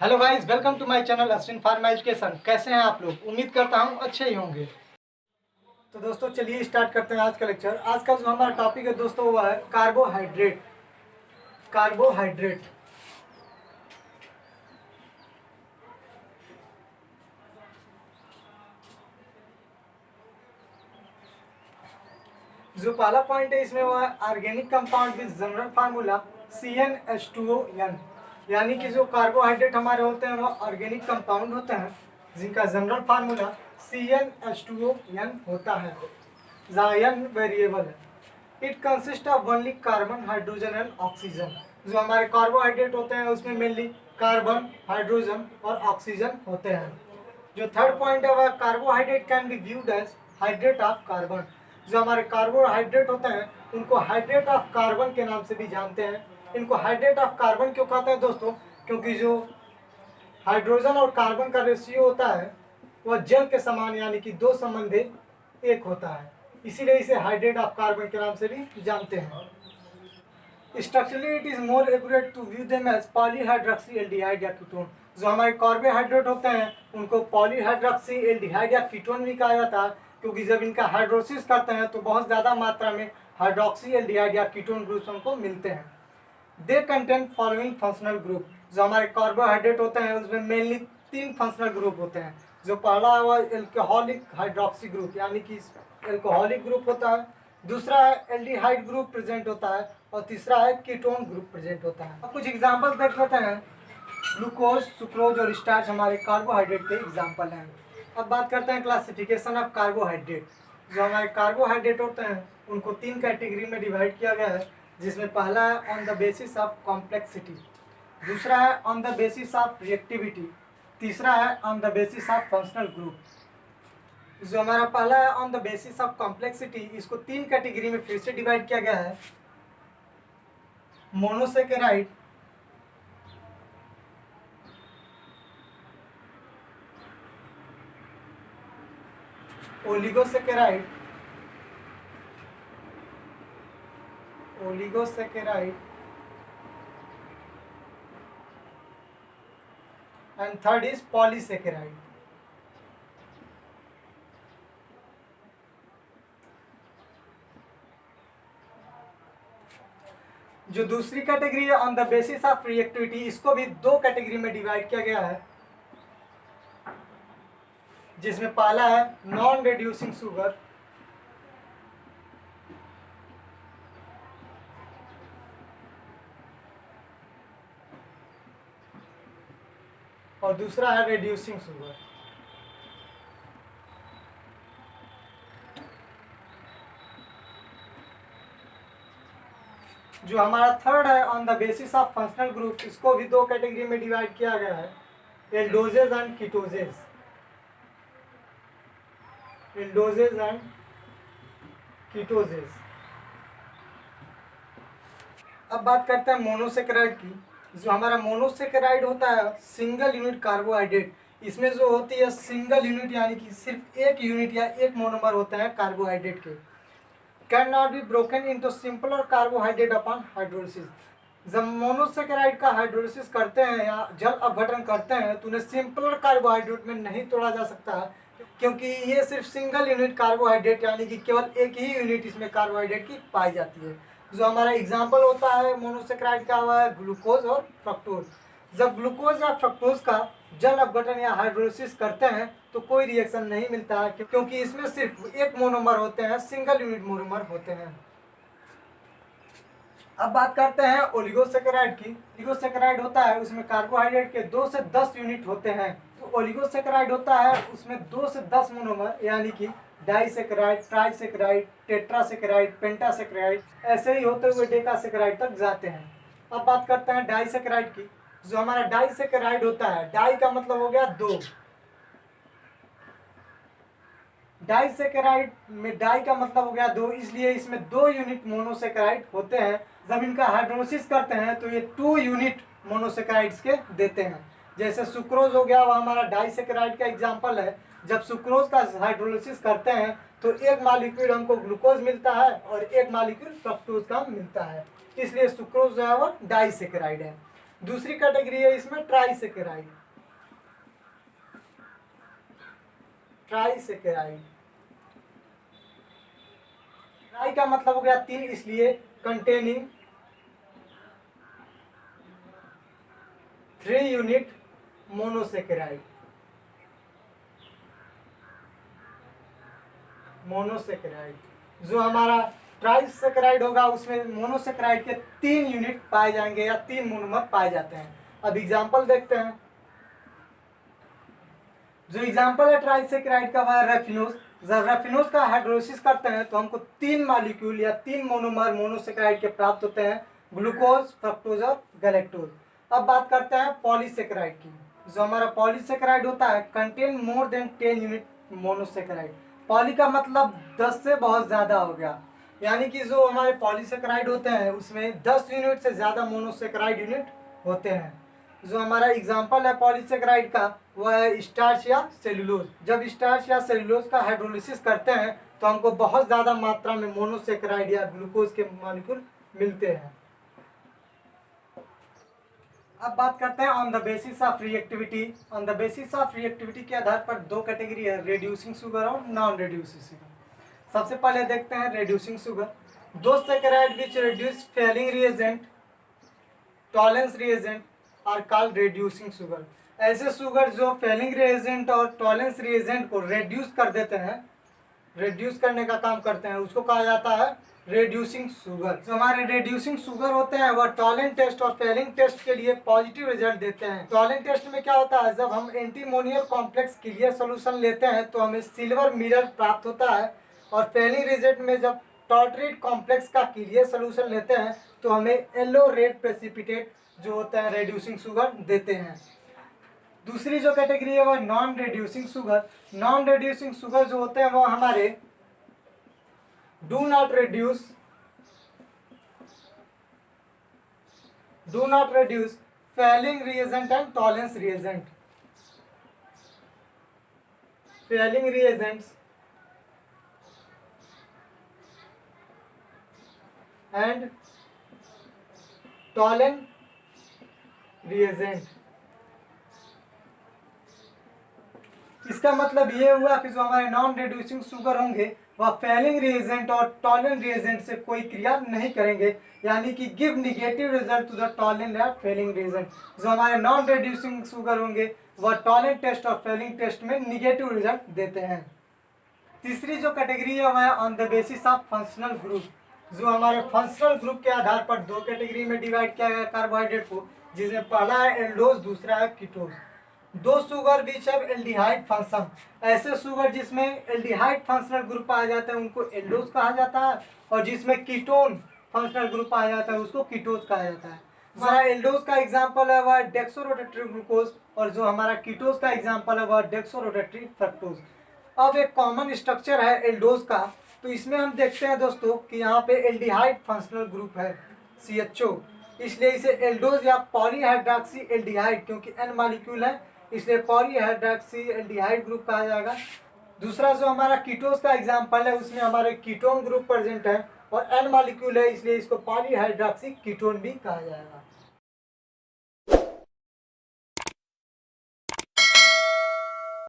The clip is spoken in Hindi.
Hello guys, welcome to my channel Ashwin pharma education. कैसे हैं आप लोग? उम्मीद करता हूं अच्छे ही होंगे। तो दोस्तों चलिए स्टार्ट करते हैं आज का लेक्चर। आज का जो हमारा टॉपिक है दोस्तों वो है कार्बोहाइड्रेट। कार्बोहाइड्रेट जो पहला पॉइंट है इसमें वो है organic compound with general formula CnH2ON। यानी कि जो कार्बोहाइड्रेट हमारे होते हैं वो ऑर्गेनिक कंपाउंड होते हैं जिनका जनरल फार्मूला CnH2ON होता है, जहाँ N वेरिएबल है। It consist of only carbon, hydrogen and oxygen. जो हमारे कार्बोहाइड्रेट होते हैं उसमें मेनली कार्बन, हाइड्रोजन और ऑक्सीजन होते हैं। जो थर्ड पॉइंट है वह carbohydrate can be viewed as hydrate of carbon. जो हमारे कार्बोहाइड्रेट होते हैं उनको हाइड्रेट ऑफ कार्बन के नाम से भी जानते हैं। इनको हाइड्रेट ऑफ कार्बन क्यों कहते हैं दोस्तों? क्योंकि जो हाइड्रोजन और कार्बन का रेशियो होता है वह जल के समान यानी कि दो संबंधे एक होता है, इसीलिए इसे हाइड्रेट ऑफ कार्बन के नाम से भी जानते हैं। Structurally it is more accurate to view them as polyhydroxy aldehyde या कीटोन। जो हमारे कार्बोहाइड्रेट होते हैं उनको पॉलीहाइड्रोक्सी एल्डिहाइड या कीटोन भी कहा जाता है, क्योंकि जब इनका हाइड्रोसिस करते हैं तो बहुत ज़्यादा मात्रा में हाइड्रोक्सी एल्डिहाइड या कीटोन ग्रुप्स हमको मिलते हैं। They contain following functional group. जो हमारे कार्बोहाइड्रेट होते हैं उसमें मेनली 3 फंक्शनल ग्रुप होते हैं। जो पहला हुआ एल्कोहलिक हाइड्रोक्सी ग्रुप यानी कि एल्कोहलिक ग्रुप होता है, दूसरा है एल्डिहाइड ग्रुप प्रेजेंट होता है और तीसरा है कीटोन ग्रुप प्रेजेंट होता है। अब कुछ एग्जांपल देख लेते हैं। ग्लूकोज, सुक्रोज और स्टार्च हमारे कार्बोहाइड्रेट के एग्जांपल हैं। अब बात करते हैं क्लासिफिकेशन ऑफ कार्बोहाइड्रेट। जो हमारे कार्बोहाइड्रेट होते हैं उनको 3 कैटेगरी में डिवाइड किया गया है, जिसमें पहला है on the basis of complexity, दूसरा है on the basis of reactivity, तीसरा है on the basis of functional group. जो हमारा पहला है on the basis of complexity, इसको 3 कैटेगरी में फिर से डिवाइड किया गया है। Monosaccharide, oligosaccharide and third is polysaccharide. जो दूसरी कैटेगरी है on the basis of reactivity, इसको भी 2 कैटेगरी में डिवाइड किया गया है, जिसमें पहला है नॉन रिड्यूसिंग शुगर और दूसरा है रिड्यूसिंग शुगर। जो हमारा थर्ड है on the basis of functional group, इसको भी 2 कैटेगरी में डिवाइड किया गया है, एल्डोजेज एंड कीटोजेज। एल्डोजेज एंड कीटोजेज। अब बात करते हैं मोनोसेकेराइड की। जो हमारा मोनोसेकेराइड होता है सिंगल यूनिट कार्बोहाइड्रेट, इसमें जो होती है सिंगल यूनिट यानी कि सिर्फ एक यूनिट या एक मोनोमर होता है कार्बोहाइड्रेट के। Can not be broken into simpler carbohydrate upon hydrolysis. जब मोनोसेकेराइड का हाइड्रोलिसिस करते हैं या जल अपघटन करते हैं तो उन्हें सिंपलर कार्बोहाइड्रेट में नहीं तोड़ा जा सकता है, क्योंकि ये सिर्फ सिंगल यूनिट कार्बोहाइड्रेट यानी कि केवल एक ही यूनिट इसमें कार्बोहाइड्रेट की पाई जाती है। जो हमारा एग्जाम्पल होता है मोनोसेकेराइड का हुआ है ग्लूकोज और फ्रक्टोज। जब ग्लूकोज या फ्रक्टोज का जल अपघटन या हाइड्रोलिसिस करते हैं तो कोई रिएक्शन नहीं मिलता है, क्योंकि इसमें सिर्फ एक मोनोमर होते हैं, सिंगल यूनिट मोनोमर होते हैं। अब बात करते हैं ओलिगोसेकेराइड की। ओलिगोसेकेराइड होता है उसमें कार्बोहाइड्रेट के 2 से 10 यूनिट होते हैं। तो ओलिगोसेकेराइड होता है उसमें 2 से 10 मोनोमर यानी कि डाइसेकेराइड, ट्राइसेकेराइड, टेट्रासेकेराइड, पेंटासेकेराइड, ऐसे ही होते हुए डेकासेकेराइड तक जाते हैं। अब बात करते हैं डाइसेकेराइड की। जो हमारा डाइसेकेराइड होता है, डाई का मतलब हो गया 2। डाइसेकेराइड में डाई का मतलब हो गया 2, इसलिए इसमें 2 यूनिट मोनोसेकेराइड होते हैं। जब इनका हाइड्रोलिसिस करते हैं तो ये 2 यूनिट मोनोसेकेराइड्स के देते हैं। जैसे सुक्रोज हो गया, वह हमारा डाइसेकेराइड का एग्जाम्पल है। जब सुक्रोज का हाइड्रोलिसिस करते हैं तो एक मॉलिक्यूल हमको ग्लूकोज मिलता है और एक मॉलिक्यूल फ्रक्टोज का मिलता है, इसलिए सुक्रोज जो है वो डाइसेकेराइड है। दूसरी कैटेगरी है इसमें ट्राइसेकेराइड। ट्राइसेकेराइड, ट्राई का मतलब हो गया 3, इसलिए कंटेनिंग 3 यूनिट मोनोसेकेराइड। मोनोसेकेराइड जो हमारा ट्राइसेकेराइड होगा उसमें मोनोसेकेराइड के 3 यूनिट पाए जाएंगे या 3 मोनोमर पाए जाते हैं। अब एग्जांपल देखते हैं। जो एग्जांपल है ट्राइसेकेराइड का वह है रेफिनोज। जब रेफिनोज का हाइड्रोलिसिस करते हैं तो हमको 3 मॉलिक्यूल या 3 मोनोमर मोनोसेकेराइड के प्राप्त होते हैं, ग्लूकोज, फ्रक्टोज और गैलेक्टोज। अब बात करते हैं पॉलीसेकेराइड की। जो हमारा पॉलीसेकेराइड होता है contain more than 10 unit monosaccharide. Poly का मतलब 10 से बहुत ज़्यादा हो गया, यानी कि जो हमारे पॉलीसेकेराइड होते हैं उसमें 10 यूनिट से ज़्यादा मोनोसेकेराइड यूनिट होते हैं। जो हमारा एग्जाम्पल है पॉलीसेकेराइड का वह है स्टार्च या सेलुलोज। जब स्टार्च या सेलुलोज का हाइड्रोलिसिस करते हैं तो हमको बहुत ज़्यादा मात्रा में मोनोसेकेराइड या ग्लूकोज के मॉलिक्यूल मिलते हैं। अब बात करते हैं on the basis of reactivity. On the basis of reactivity के आधार पर 2 कैटेगरी है, रिड्यूसिंग शुगर और नॉन रिड्यूसिंग शुगर। सबसे पहले देखते हैं रिड्यूसिंग शुगर। दो saccharide which reduce Fehling reagent, Tollens reagent are called reducing sugar. ऐसे शुगर जो फेलिंग रिएजेंट और टॉलेंस रिएजेंट को रिड्यूस कर देते हैं, रिड्यूस करने का काम करते हैं, उसको कहा जाता है रिड्यूसिंग शुगर। जो हमारे रिड्यूसिंग शुगर होते हैं वह टॉलेंट टेस्ट और फेलिंग टेस्ट के लिए पॉजिटिव रिजल्ट देते हैं। टॉलेंट टेस्ट में क्या होता है, जब हम एंटीमोनियल कॉम्प्लेक्स क्लियर सोल्यूशन लेते हैं तो हमें सिल्वर मिरर प्राप्त होता है, और फेलिंग रिजल्ट में जब टॉर्टरेट कॉम्प्लेक्स का क्लियर सोल्यूशन लेते हैं तो हमें येलो रेड प्रेसिपिटेट जो होता है रिड्यूसिंग शुगर देते हैं। दूसरी जो कैटेगरी है वह non reducing sugar. Non reducing sugar जो होते हैं वो हमारे do not reduce failing reagent and tolerance reagent। failing reagents and tolerant reagent। इसका मतलब ये हुआ कि जो हमारे नॉन रिड्यूसिंग शुगर होंगे वह फेलिंग रिएजेंट और टॉलेंट रिएजेंट से कोई क्रिया नहीं करेंगे, यानी कि give negative result to the Tollens या फेलिंग रिएजेंट। जो हमारे नॉन रिड्यूसिंग शुगर होंगे वह टॉलेंट टेस्ट और फेलिंग टेस्ट में निगेटिव रिजल्ट देते हैं। तीसरी जो कैटेगरी है वह है on the basis of functional group. जो हमारे फंक्शनल ग्रुप के आधार पर 2 कैटेगरी में डिवाइड किया गया कार्बोहाइड्रेट को, जिसमें पहला है एल्डोज, दूसरा है कीटोज। 2 शुगर बीच है एल्डिहाइड फंक्शन। ऐसे शुगर जिसमें एल्डिहाइड फंक्शनल ग्रुप पाया जाता है उनको एल्डोज कहा जाता है, और जिसमें कीटोन फंक्शनल ग्रुप पाया जाता है उसको कीटोज कहा जाता है। हमारा एल्डोज का एग्जांपल है वह डेक्सोरोटेट्री ग्लूकोज, और जो हमारा कीटोज का एग्जांपल है वह डेक्सोरोटेट्री फ्रक्टोज। अब एक कॉमन स्ट्रक्चर है एल्डोज का, तो इसमें हम देखते हैं दोस्तों कि यहाँ पे एल्डिहाइड फंक्शनल ग्रुप है CHO, इसलिए इसे एल्डोज या पॉलीहाइड्रॉक्सी एल्डिहाइड, क्योंकि N मॉलिक्यूल है इसलिए पॉलीहाइड्रॉक्सी एल्डिहाइड ग्रुप कहा जाएगा। दूसरा जो हमारा कीटोज का एग्जांपल है उसमें हमारे कीटोन ग्रुप प्रेजेंट है और N मॉलिक्यूल है इसलिए इसको पॉलीहाइड्रॉक्सी कीटोन भी कहा जाएगा।